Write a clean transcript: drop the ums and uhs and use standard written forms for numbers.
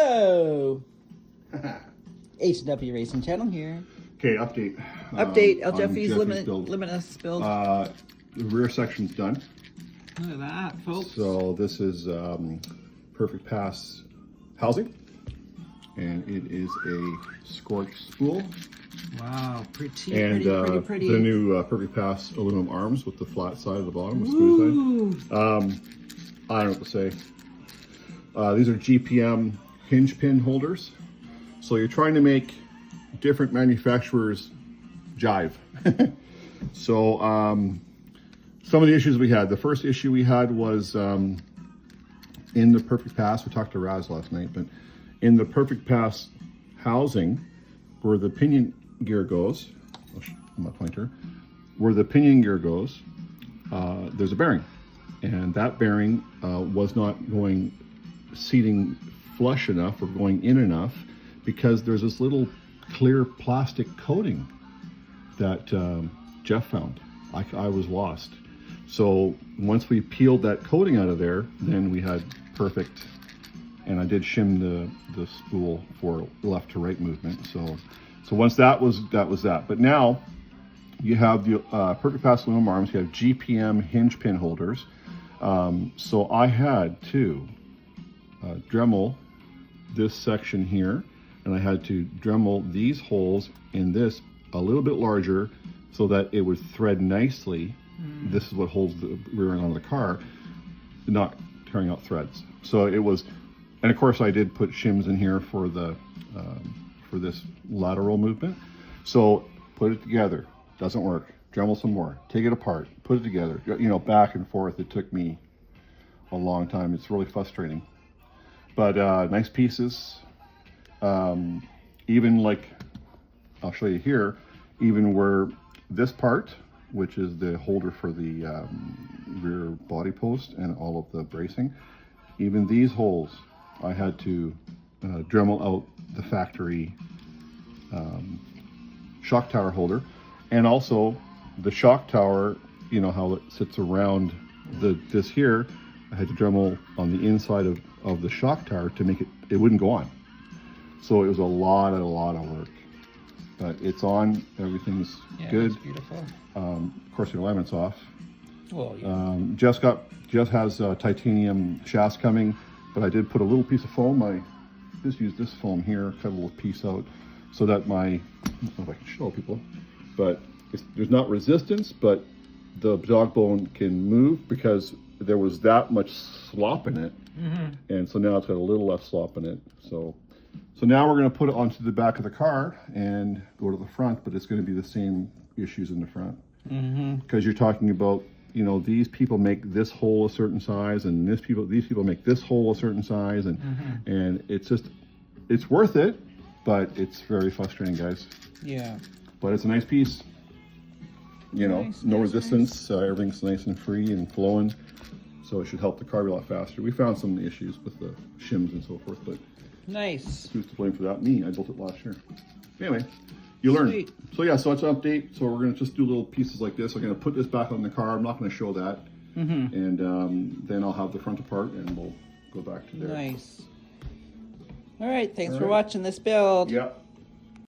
Hello! H&W Racing Channel here. Okay, update. Update, on Jeffe's build. Limitless build. The rear section's done. Look at that, folks. So this is Perfect Pass housing. And it is a scorched spool. Wow, pretty, And pretty. the new Perfect Pass aluminum arms with the flat side at the bottom, the smooth side. I don't know what to say. These are GPM hinge pin holders. So you're trying to make different manufacturers jive. So some of the issues we had. The first issue we had was in the Perfect Pass. We talked to Raz last night, but in the Perfect Pass housing, where the pinion gear goes, I'll show my pointer, where the pinion gear goes, there's a bearing, and that bearing was not going seating flush enough or going in enough because there's this little clear plastic coating that Jeff found. I was lost. So once we peeled that coating out of there, then we had perfect, and I did shim the spool for left to right movement. So once that was that. But now you have the Perfect Pass aluminum arms. You have GPM hinge pin holders. So I had to Dremel this section here, and I had to Dremel these holes in this a little bit larger so that it would thread nicely. This is what holds the rear end on the car, not tearing out threads. So it was, and of course I did put shims in here for the for this lateral movement. So put it together, doesn't work. Dremel some more, take it apart, put it together. You know, back and forth. It took me a long time. It's really frustrating. But nice pieces. Even like, I'll show you here, even where this part, which is the holder for the rear body post and all of the bracing, even these holes, I had to Dremel out the factory shock tower holder. And also the shock tower, you know how it sits around this here, I had to Dremel on the inside of the shock tower to make it wouldn't go on. So it was a lot of work. But it's on, everything's good. It's beautiful. Of course, the alignment's off. Well, yeah. Jess has titanium shafts coming, but I did put a little piece of foam. I just used this foam here, cut a little piece out, so that I don't know if I can show people, but there's not resistance, but the dog bone can move because there was that much slop in it, and so now it's got a little less slop in it. So now we're going to put it onto the back of the car and go to the front, but it's going to be the same issues in the front. Because you're talking about, you know, these people make this hole a certain size, and these people make this hole a certain size, and it's just, it's worth it, but it's very frustrating, guys. Yeah. But it's a nice piece. You know, Nice, no nice, resistance, everything's nice and free and flowing, so it should help the car be a lot faster. We found some issues with the shims and so forth, but Nice. who's to blame for that? Me, I built it last year. Anyway, you learn. Sweet. So yeah, so it's an update. So we're gonna just do little pieces like this. I'm gonna put this back on the car. I'm not gonna show that. And then I'll have the front apart and we'll go back to there. Nice. All right, thanks for watching this build. Yep.